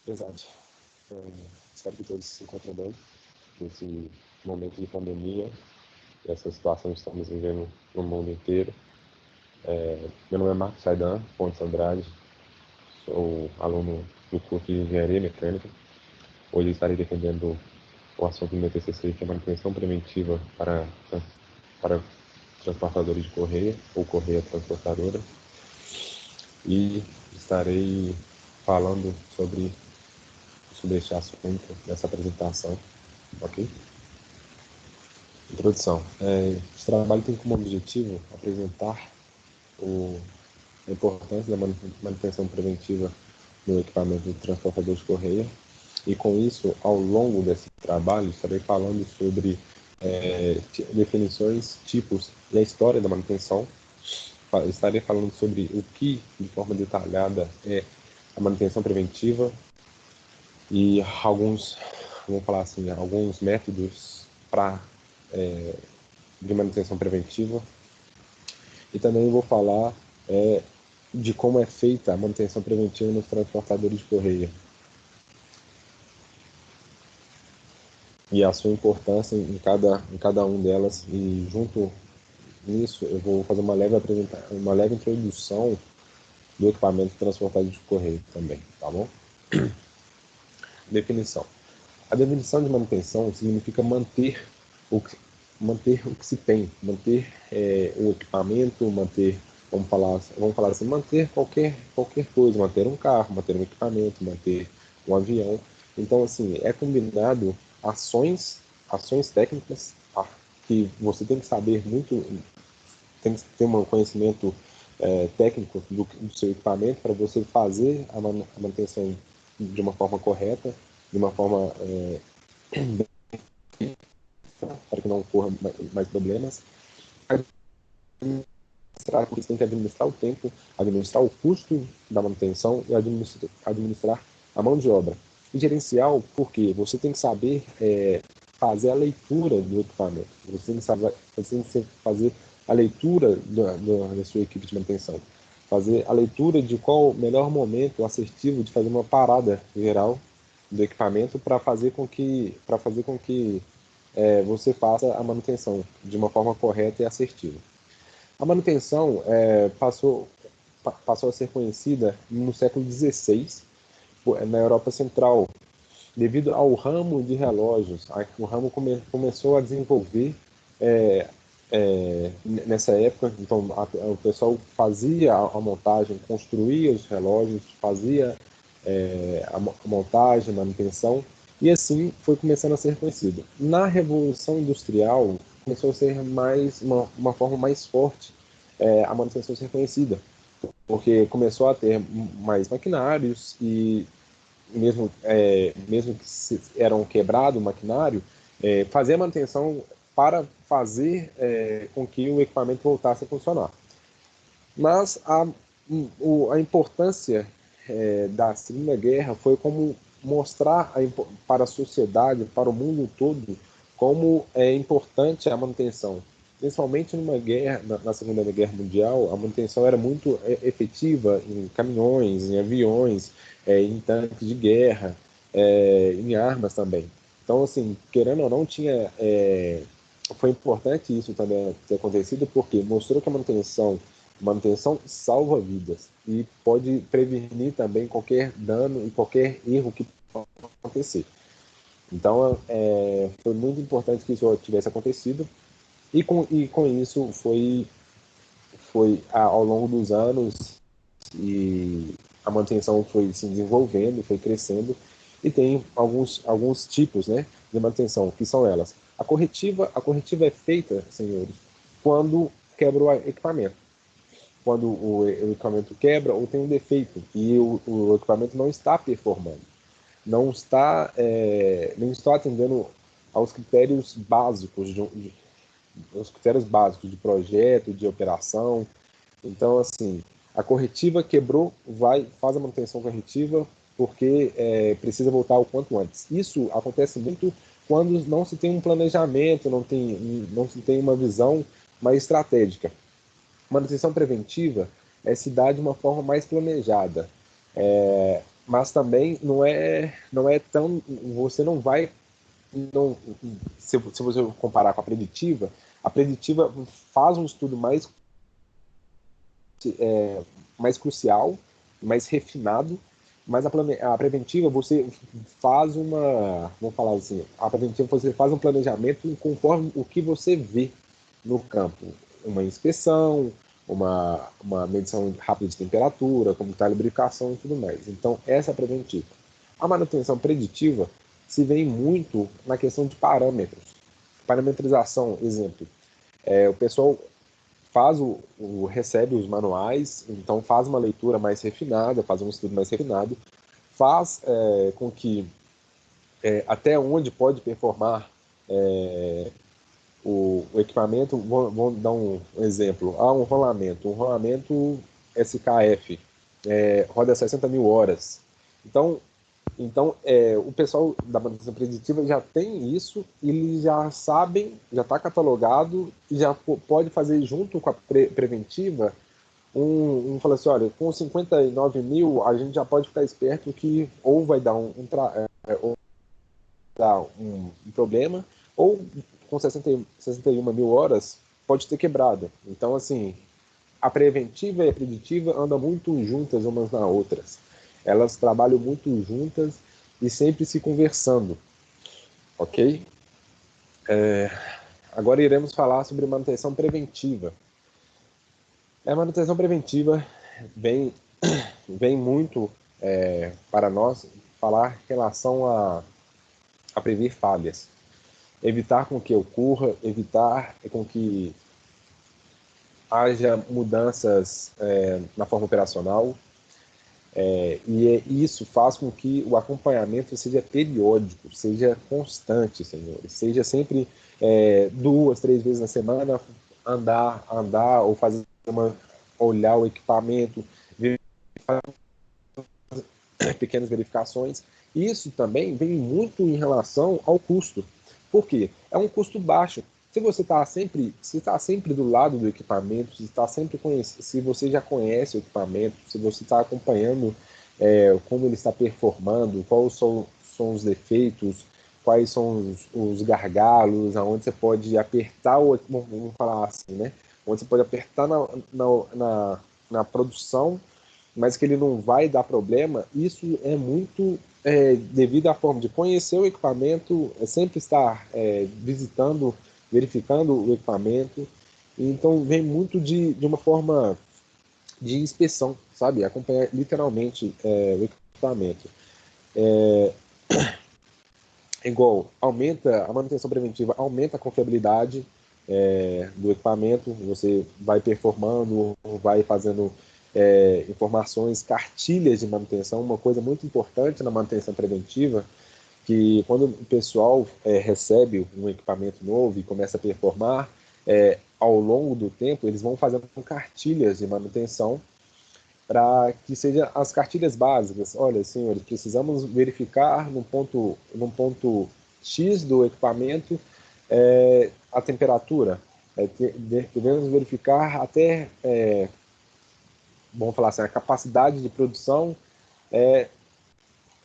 Exato. Espero que todos se encontrem bem nesse momento de pandemia, essa situação que estamos vivendo no mundo inteiro. Meu nome é Marcos Saidan Pontes Andrade, sou aluno do curso de Engenharia Mecânica. Hoje estarei defendendo o assunto do meu TCC, que é manutenção preventiva para transportadores de correia ou correia transportadora. E estarei falando sobre este assunto nessa apresentação, ok? Introdução. Esse trabalho tem como objetivo apresentar a importância da manutenção preventiva no equipamento de transportador de correia, e com isso, ao longo desse trabalho, estarei falando sobre definições, tipos e a história da manutenção. Estarei falando sobre o que, de forma detalhada, é a manutenção preventiva e alguns, vamos falar assim, alguns métodos de manutenção preventiva. E também vou falar de como é feita a manutenção preventiva nos transportadores de correia e a sua importância em cada um delas. E junto nisso eu vou fazer uma leve introdução do equipamento transportador de correio também, tá bom? Definição. A definição de manutenção significa manter o que se tem, manter o equipamento, vamos falar assim, manter qualquer coisa, manter um carro, manter um equipamento, manter um avião. Então, assim, é combinado ações técnicas, tá? Que você tem que saber muito, tem que ter um conhecimento técnico do seu equipamento para você fazer a manutenção de uma forma correta, de uma forma para que não ocorra mais problemas. Você tem que administrar o tempo, administrar o custo da manutenção e administrar a mão de obra. E gerencial, porque você tem que saber fazer a leitura do equipamento. Você tem que fazer a leitura da sua equipe de manutenção. Fazer a leitura de qual o melhor momento assertivo de fazer uma parada geral do equipamento para fazer com que você faça a manutenção de uma forma correta e assertiva. A manutenção passou a ser conhecida no século XVI, na Europa Central, devido ao ramo de relógios. O ramo começou a desenvolver nessa época. Então, o pessoal fazia a montagem, construía os relógios, fazia a montagem, a manutenção, e assim foi começando a ser conhecido. Na Revolução Industrial, começou a ser uma forma mais forte a manutenção ser conhecida, porque começou a ter mais maquinários e mesmo que eram quebrado o maquinário, fazer a manutenção para fazer com que o equipamento voltasse a funcionar. Mas a importância da Segunda Guerra foi como mostrar para a sociedade, para o mundo todo, como é importante a manutenção. Principalmente na Segunda Guerra Mundial, a manutenção era muito efetiva em caminhões, em aviões, em tanques de guerra, em armas também. Então, assim, querendo ou não, foi importante isso também ter acontecido, porque mostrou que a manutenção salva vidas e pode prevenir também qualquer dano e qualquer erro que possa acontecer. Então, foi muito importante que isso tivesse acontecido, e com isso foi ao longo dos anos, e a manutenção foi se desenvolvendo, foi crescendo, e tem alguns tipos, né, de manutenção, que são elas. A corretiva é feita, senhores, quando quebra o equipamento. Quando o equipamento quebra ou tem um defeito e o equipamento não está performando, não está atendendo aos critérios básicos de projeto, de operação. Então, assim, a corretiva quebrou, faz a manutenção corretiva, porque precisa voltar o quanto antes. Isso acontece muito quando não se tem um planejamento, não se tem uma visão mais estratégica. Manutenção preventiva se dá de uma forma mais planejada. mas também não é tão, você não vai, não, se você comparar com a preditiva faz um estudo mais crucial, mais refinado, mas a preventiva você faz vamos falar assim, a preventiva você faz um planejamento conforme o que você vê no campo, uma inspeção, uma medição rápida de temperatura, como está a lubrificação e tudo mais. Então, essa é a preventiva. A manutenção preditiva se vê muito na questão de parâmetros. Parametrização, exemplo, o pessoal recebe os manuais, então faz uma leitura mais refinada, faz um estudo mais refinado, faz com que até onde pode performar o equipamento. Vamos dar um exemplo. Um rolamento SKF, roda 60 mil horas. Então, o pessoal da manutenção preditiva já tem isso, e eles já sabem, já está catalogado, e já pode fazer junto com a preventiva fala assim, olha, com 59 mil a gente já pode ficar esperto que ou vai dar um problema, ou com 61 mil horas pode ter quebrado. Então, assim, a preventiva e a preditiva andam muito juntas umas nas outras. Elas trabalham muito juntas e sempre se conversando, ok? Agora iremos falar sobre manutenção preventiva. A manutenção preventiva vem muito para nós falar em relação a prever falhas, evitar com que ocorra, evitar com que haja mudanças na forma operacional, e isso faz com que o acompanhamento seja periódico, seja constante, senhores, seja sempre 2, 3 vezes na semana andar ou olhar o equipamento, fazer pequenas verificações. Isso também vem muito em relação ao custo. Por quê? É um custo baixo. Se você está sempre do lado do equipamento, se você já conhece o equipamento, se você está acompanhando como ele está performando, são os defeitos, quais são os gargalos, aonde você pode apertar vamos falar assim, né? Onde você pode apertar na produção, mas que ele não vai dar problema. Isso é muito devido à forma de conhecer o equipamento, sempre estar visitando, verificando o equipamento. Então vem muito de uma forma de inspeção, sabe? Acompanhar literalmente o equipamento. Igual, aumenta a manutenção preventiva, aumenta a confiabilidade do equipamento, você vai performando, vai fazendo informações, cartilhas de manutenção. Uma coisa muito importante na manutenção preventiva, que quando o pessoal recebe um equipamento novo e começa a performar, ao longo do tempo eles vão fazendo cartilhas de manutenção, para que sejam as cartilhas básicas. Olha, senhores, precisamos verificar no ponto X do equipamento a temperatura. Devemos verificar até, vamos falar assim, a capacidade de produção é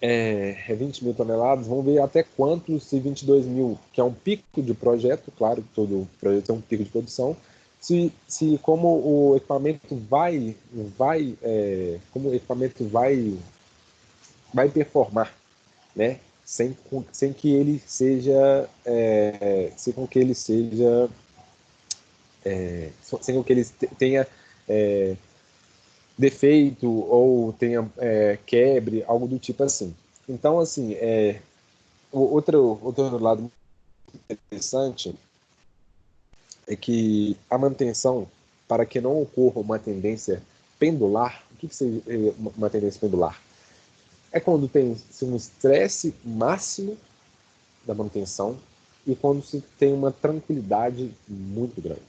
20 mil toneladas, vamos ver até quanto, se 22 mil, que é um pico de projeto, claro que todo projeto tem um pico de produção, se como o equipamento como o equipamento vai performar, né? Sem que ele seja, sem com que ele seja, sem com que ele tenha defeito ou tenha quebre, algo do tipo assim. Então, assim, outro lado interessante é que a manutenção, para que não ocorra uma tendência pendular. O que seria uma tendência pendular? É quando tem um estresse máximo da manutenção e quando se tem uma tranquilidade muito grande.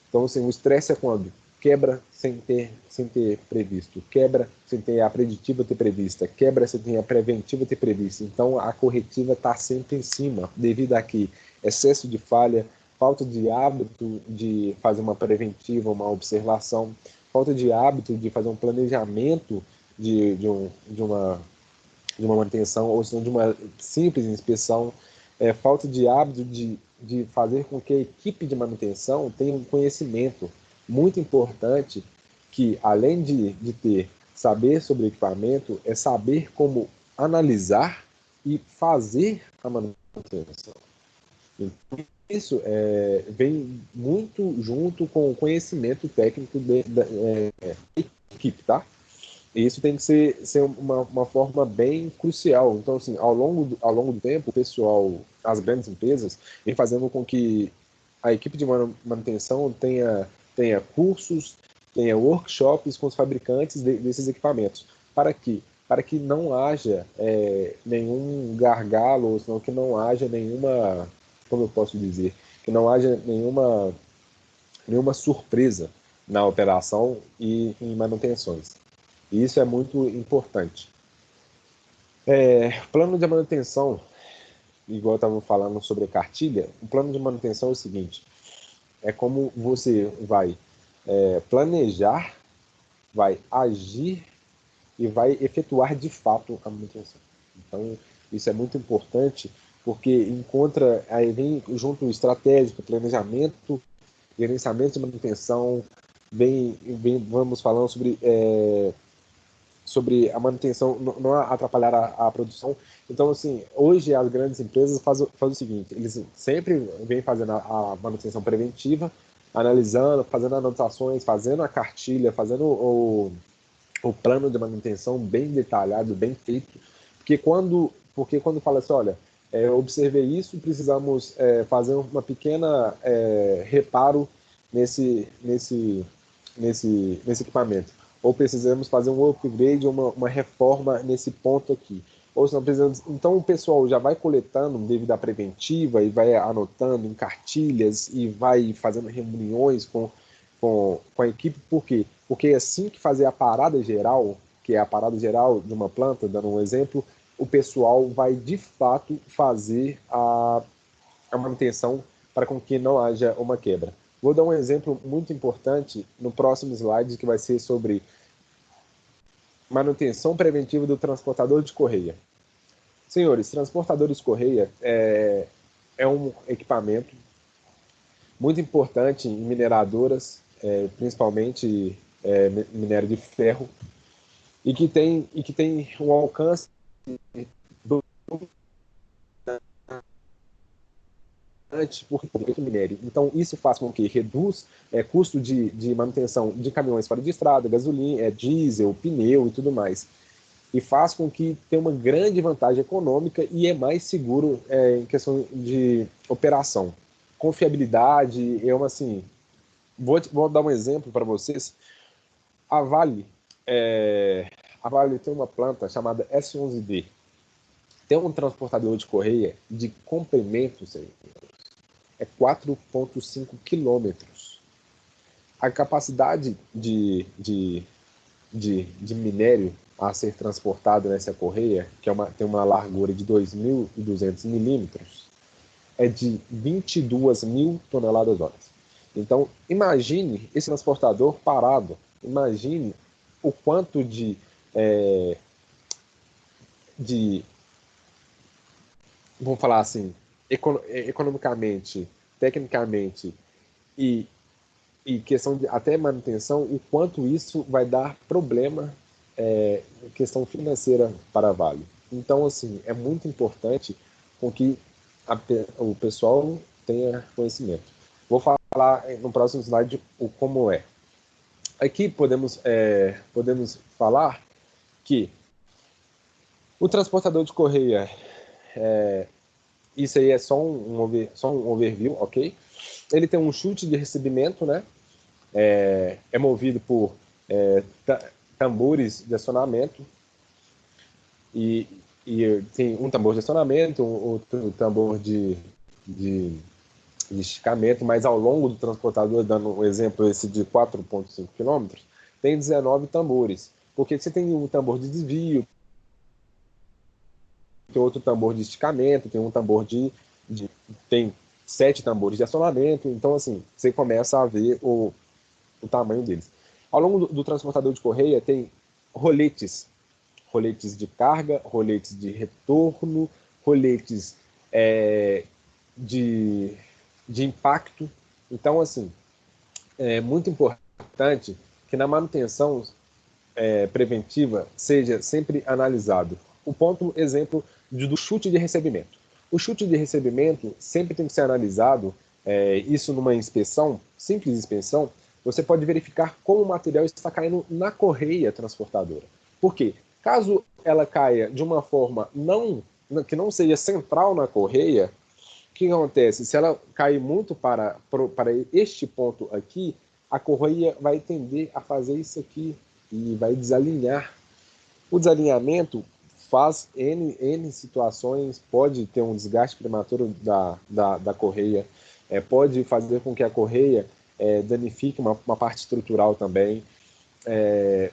Então, assim, o estresse é quando quebra sem ter previsto, quebra sem ter a preditiva ter prevista, quebra sem ter a preventiva ter prevista. Então, a corretiva está sempre em cima, devido a que excesso de falha, falta de hábito de fazer uma preventiva, uma observação, falta de hábito de fazer um planejamento de de uma manutenção, ou se não de uma simples inspeção, falta de hábito de fazer com que a equipe de manutenção tenha um conhecimento muito importante que, além de ter saber sobre o equipamento, é saber como analisar e fazer a manutenção. Então, isso vem muito junto com o conhecimento técnico da equipe, tá? E isso tem que ser uma forma bem crucial. Então, assim, ao longo do tempo, o pessoal, as grandes empresas, vem fazendo com que a equipe de manutenção tenha cursos, tenha workshops com os fabricantes desses equipamentos. Para quê? Para que não haja nenhum gargalo, ou senão que não haja nenhuma, como eu posso dizer, que não haja nenhuma surpresa na operação e em manutenções. E isso é muito importante. Plano de manutenção, igual estávamos falando sobre a cartilha, o plano de manutenção é o seguinte: é como você vai planejar, vai agir e vai efetuar de fato a manutenção. Então, isso é muito importante, porque aí vem junto o estratégico, planejamento, gerenciamento de manutenção, vamos falando sobre a manutenção, não atrapalhar a produção. Então, assim, hoje as grandes empresas fazem o seguinte: eles sempre vêm fazendo a manutenção preventiva, analisando, fazendo anotações, fazendo a cartilha, fazendo o plano de manutenção bem detalhado, bem feito, porque quando fala assim, olha, eu observei isso, precisamos fazer uma pequena reparo nesse equipamento, ou precisamos fazer um upgrade, uma reforma nesse ponto aqui. Ou se não precisamos, então o pessoal já vai coletando devido à preventiva e vai anotando em cartilhas e vai fazendo reuniões com a equipe. Por quê? Porque assim que fazer a parada geral, que é a parada geral de uma planta, dando um exemplo, o pessoal vai de fato fazer a manutenção para com que não haja uma quebra. Vou dar um exemplo muito importante no próximo slide, que vai ser sobre manutenção preventiva do transportador de correia. Senhores, transportadores de correia é um equipamento muito importante em mineradoras, principalmente minério de ferro, e que tem um alcance por minério. Então, isso faz com que reduz custo de manutenção de caminhões fora de estrada, gasolina, diesel, pneu e tudo mais. E faz com que tenha uma grande vantagem econômica e é mais seguro em questão de operação. Confiabilidade, assim, vou dar um exemplo para vocês. A Vale tem uma planta chamada S11D. Tem um transportador de correia de comprimento, é 4,5 quilômetros. A capacidade de minério a ser transportado nessa correia, que tem uma largura de 2.200 milímetros, é de 22 mil toneladas hora. Então, imagine esse transportador parado. Imagine o quanto vamos falar assim, economicamente, tecnicamente e questão de até manutenção, o quanto isso vai dar problema questão financeira para a Vale. Então, assim, é muito importante com que o pessoal tenha conhecimento. Vou falar no próximo slide o como é. Aqui podemos falar que o transportador de correia, isso aí é só um overview, ok? Ele tem um chute de recebimento, né? É movido por tambores de acionamento e tem um tambor de acionamento, outro tambor de esticamento, mas ao longo do transportador, dando um exemplo esse de 4,5 km, tem 19 tambores, porque você tem um tambor de desvio, tem outro tambor de esticamento, tem um tambor tem 7 tambores de acionamento, então assim, você começa a ver o tamanho deles. Ao longo do transportador de correia tem roletes roletes de carga, roletes de retorno, roletes de impacto. Então, assim, é muito importante que na manutenção preventiva seja sempre analisado. O ponto exemplo do chute de recebimento. O chute de recebimento sempre tem que ser analisado, isso numa inspeção, simples inspeção, você pode verificar como o material está caindo na correia transportadora. Por quê? Caso ela caia de uma forma que não seja central na correia, o que acontece? Se ela cair muito para este ponto aqui, a correia vai tender a fazer isso aqui e vai desalinhar. O desalinhamento faz N situações, pode ter um desgaste prematuro da correia, pode fazer com que a correia danifique uma parte estrutural também,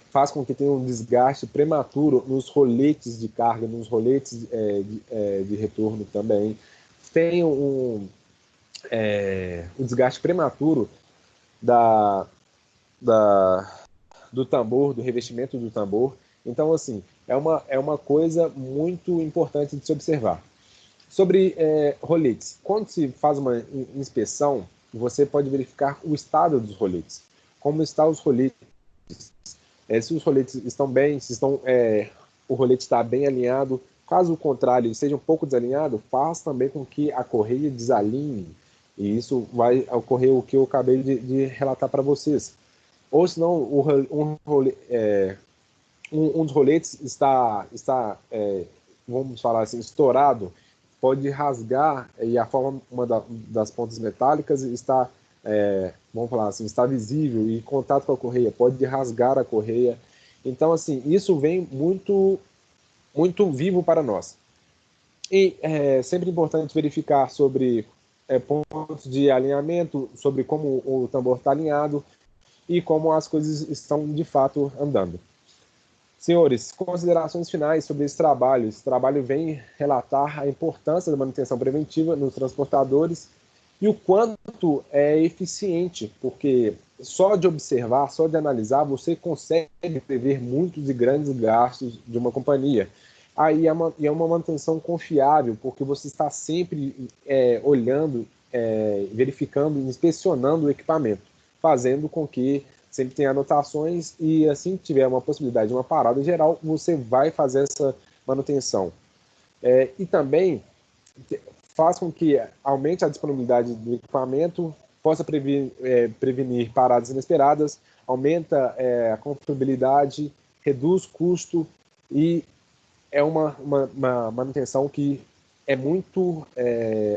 faz com que tenha um desgaste prematuro nos roletes de carga, nos roletes de retorno também. Tem um desgaste prematuro do tambor, do revestimento do tambor. Então, assim, é uma coisa muito importante de se observar. Sobre roletes, quando se faz uma inspeção, você pode verificar o estado dos roletes. Como estão os roletes? Se os roletes estão bem, se o rolete está bem alinhado. Caso contrário, seja um pouco desalinhado, faz também com que a correia desalinhe. E isso vai ocorrer o que eu acabei de relatar para vocês. Ou senão, um dos roletes está vamos falar assim, estourado, pode rasgar, e uma das pontas metálicas está, vamos falar assim, está visível, e em contato com a correia, pode rasgar a correia. Então, assim, isso vem muito, muito vivo para nós. E é sempre importante verificar sobre pontos de alinhamento, sobre como o tambor está alinhado e como as coisas estão de fato andando. Senhores, considerações finais sobre esse trabalho. Esse trabalho vem relatar a importância da manutenção preventiva nos transportadores e o quanto é eficiente, porque só de observar, só de analisar, você consegue prever muitos e grandes gastos de uma companhia. Aí é uma manutenção confiável, porque você está sempre olhando, verificando, inspecionando o equipamento, fazendo com que sempre tenha anotações e assim que tiver uma possibilidade de uma parada geral, você vai fazer essa manutenção. E também faz com que aumente a disponibilidade do equipamento, possa prevenir paradas inesperadas, aumenta a confiabilidade, reduz custo e é uma manutenção que é muito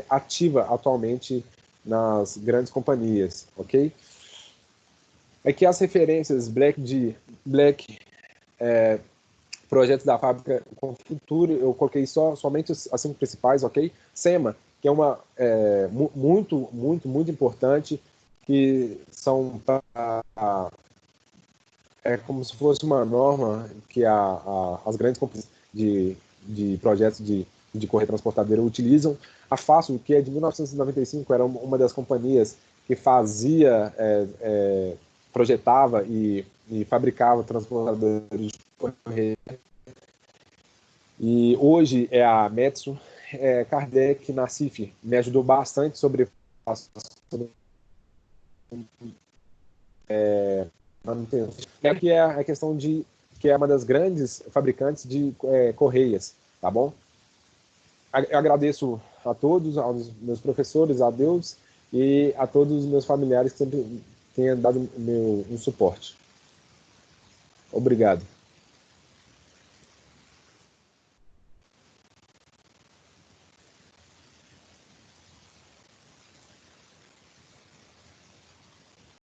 ativa atualmente nas grandes companhias, ok? Aqui as referências Black projetos da fábrica com futuro, eu coloquei somente as 5 principais, ok? SEMA, que é uma muito importante, que são como se fosse uma norma que as grandes companhias de projetos de correia transportadeira utilizam. A Fácil, que é de 1995, era uma das companhias que fazia, projetava e fabricava transportadores de correia. E hoje é a Metsu. Kardec, Nassif, me ajudou bastante sobre manutenção. Que é a questão de que é uma das grandes fabricantes de correias, tá bom? Eu agradeço a todos, aos meus professores, a Deus e a todos os meus familiares que sempre têm dado um suporte. Obrigado.